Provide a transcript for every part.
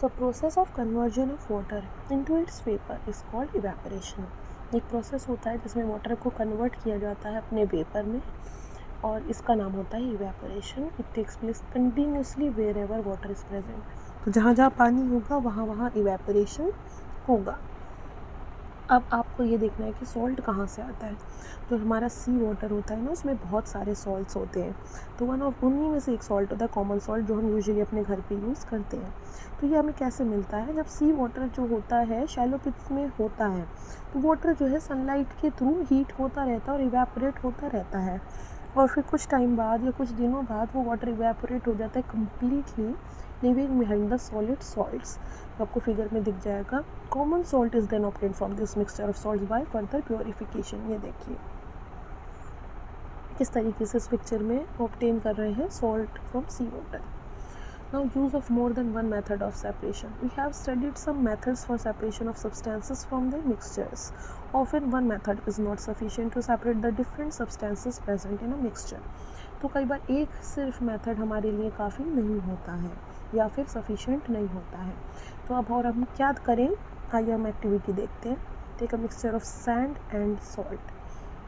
The process of conversion of water into its vapor is called evaporation. एक process होता है जिसमें water को कन्वर्ट किया जाता है अपने वेपर में, और इसका नाम होता है evaporation. It takes place continuously wherever water is present. तो जहाँ जहाँ पानी होगा वहाँ वहाँ इवेपोरेशन होगा. अब आपको ये देखना है कि सॉल्ट कहाँ से आता है. जो हमारा सी वाटर होता है ना, उसमें बहुत सारे सॉल्ट्स होते हैं. तो उन्हीं में से एक सॉल्ट होता है कॉमन सॉल्ट, जो हम यूजुअली अपने घर पे यूज़ करते हैं. तो ये हमें कैसे मिलता है? जब सी वाटर जो होता है शैलो पिट्स में होता है, तो वाटर जो है सनलाइट के थ्रू हीट होता रहता है और इवेपोरेट होता रहता है. और फिर कुछ टाइम बाद या कुछ दिनों बाद वो वाटर इवेपोरेट हो जाता है completely, living behind the solid salts. आपको फिगर में दिख जाएगा. Common salt is then obtained from this mixture of salts by further purification. ये देखिए किस तरीके से इस पिक्चर में ऑब्टेन कर रहे हैं salt from sea water. Now, use of more than one method of separation. We have studied some methods for separation of substances from their mixtures. Often one method is not sufficient to separate the different substances present in a mixture. तो कई बार एक सिर्फ method हमारे लिए काफ़ी नहीं होता है या फिर सफिशेंट नहीं होता है. तो अब और हम क्या करें, आइए हम एक्टिविटी देखते हैं. Take a mixture of sand and salt.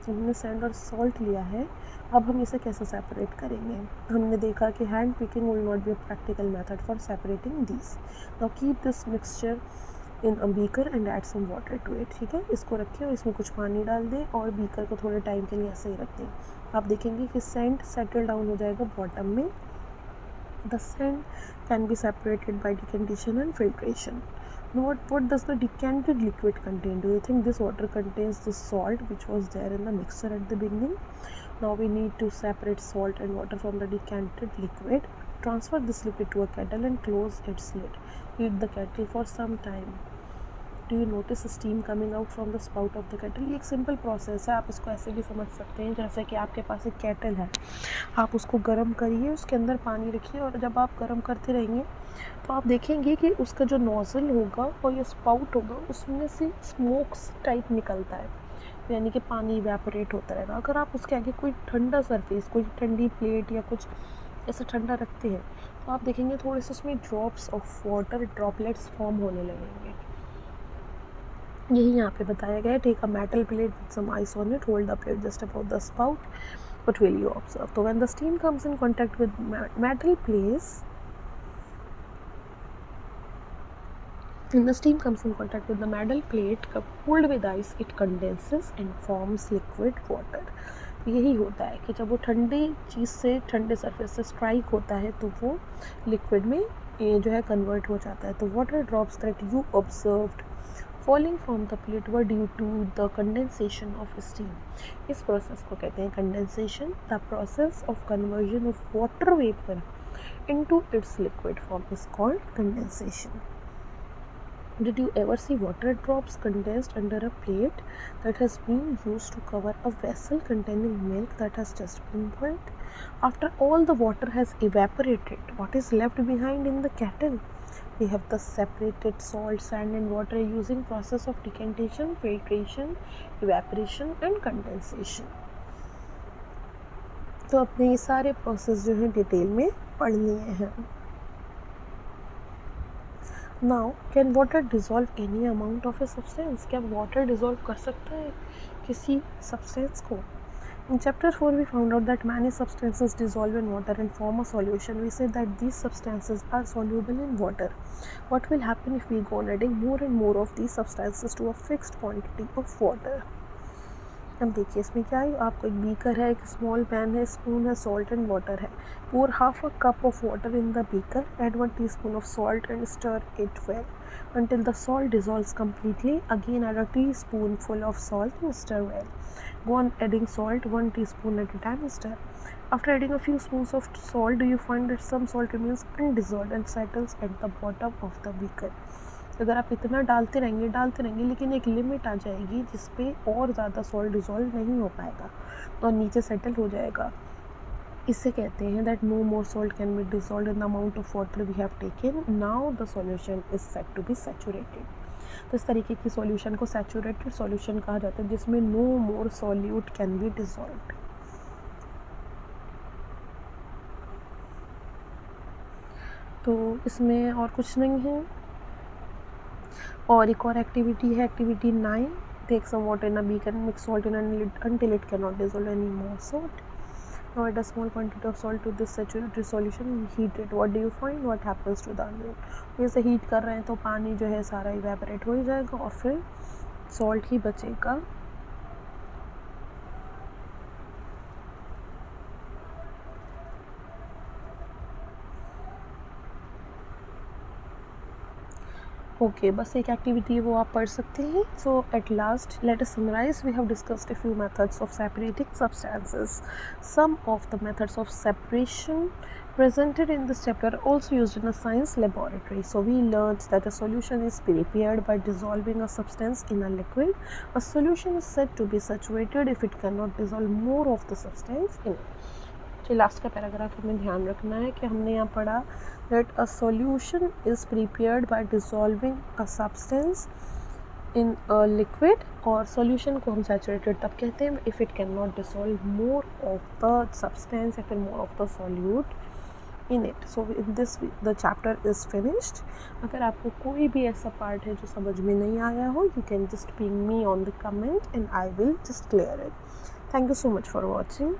हमने सैंड और सॉल्ट लिया है. अब हम इसे कैसे सेपरेट करेंगे? हमने देखा कि hand picking will not be a practical method for separating these. Now keep this mixture in a beaker and add some water to it. ठीक है, इसको रखें और इसमें कुछ पानी डाल दें और बीकर को थोड़े टाइम के लिए ऐसे ही रख दें. आप देखेंगे कि सैंड सेटल डाउन हो जाएगा बॉटम में. The sand can be separated by decantation and filtration. What does the decanted liquid contain? Do you think this water contains the salt which was there in the mixture at the beginning? Now we need to separate salt and water from the decanted liquid. Transfer this liquid to a kettle and close its lid. Heat the kettle for some time. Do you notice steam coming out from the spout of the kettle? ये एक simple process है. आप इसको ऐसे भी समझ सकते हैं जैसे कि आपके पास एक केटल है, आप उसको गर्म करिए, उसके अंदर पानी रखिए, और जब आप गर्म करते रहेंगे तो आप देखेंगे कि उसका जो नोज़ल होगा और ये स्पाउट होगा, उसमें से स्मोक्स टाइप निकलता है, यानी कि पानी इवेपोरेट होता रहेगा. अगर आप उसके आगे कोई ठंडा सरफेस, कोई ठंडी प्लेट या कुछ ऐसा ठंडा रखते हैं, तो आप देखेंगे थोड़े से उसमें drops of water, droplets form होने लगेंगे. यही यहाँ पे बताया गया है. Take a metal plate with some ice on it, hold the plate just about the spout. What will you observe? So when the steam comes in contact with metal plates, when the steam comes in contact with the metal plate cooled with ice, it condenses and forms liquid water. यही होता है कि जब वो ठंडी चीज़ से, ठंडे surface से स्ट्राइक होता है तो वो लिक्विड में ये जो है कन्वर्ट हो जाता है. तो water drops that you observed falling from the plate were due to the condensation of steam. इस प्रोसेस को कहते हैं condensation. The process of conversion of water vapour into its liquid form is called condensation. Did you ever see water drops condensed under a plate that has been used to cover a vessel containing milk that has just been boiled? After all the water has evaporated, what is left behind in the kettle? We have the separated salt, sand and water using process of decantation, filtration, evaporation and condensation. तो अपने ये सारे process जो है detail में पढ़ लिए हैं. Now can water dissolve any amount of a substance? क्या वाटर डिज़ोल्व कर सकता है किसी सब्सटेंस को? In chapter 4 we found out that many substances dissolve in water and form a solution. We said that these substances are soluble in water. What will happen if we go on adding more and more of these substances to a fixed quantity of water? अब देखिए इसमें क्या है. आपको एक beaker है, एक small pan है, स्पून है, सॉल्ट एंड वाटर है. pour half a cup of water in the beaker, add 1 teaspoon of salt and stir it well until the salt dissolves completely. Again add a teaspoonful of salt and stir well. Go on adding salt 1 teaspoon at a time and stir. After adding a few spoons of salt, do you find that some salt remains undissolved and settles at the bottom of the beaker? अगर आप इतना डालते रहेंगे लेकिन एक limit आ जाएगी जिस पे और ज़्यादा सॉल्ट डिज़ोल्व नहीं हो पाएगा और नीचे सेटल हो जाएगा. इसे कहते हैं that no more salt can be dissolve in the amount of water we have taken. Now the solution is set to be saturated. तो इस तरीके की सॉल्यूशन को सैचुरेटेड सॉल्यूशन कहा जाता है जिसमें no more solute can be dissolved. तो इसमें और कुछ नहीं है। और एक और एक्टिविटी है, activity 9, take some water in a beaker and mix salt in until it cannot dissolve any more salt. Now add a small quantity of salt to this saturated solution and heat it. What do you find? What happens to the onion? जैसे heat कर रहे हैं तो पानी जो है सारा evaporate हो ही जाएगा और फिर सॉल्ट ही बचेगा। ओके बस एक एक्टिविटी वो आप पढ़ सकते हैं। So at last let us summarise, we have discussed a few methods of separating substances. Some of the methods of separation presented in this chapter are also used in a science laboratory. So we learned that a solution is prepared by dissolving a substance in a liquid. A solution is said to be saturated if it cannot dissolve more of the substance in it. तो last का paragraph हमें ध्यान रखना है कि हमने यहाँ पढ़ा that a solution is prepared by dissolving a substance in a liquid, और solution को हम saturated तब कहते हैं if it cannot dissolve more of the substance या फिर more of the solute in it. So in this the chapter is finished. अगर आपको कोई भी ऐसा पार्ट है जो समझ में नहीं आया हो, you can just ping me on the comment and I will just clear it. Thank you so much for watching.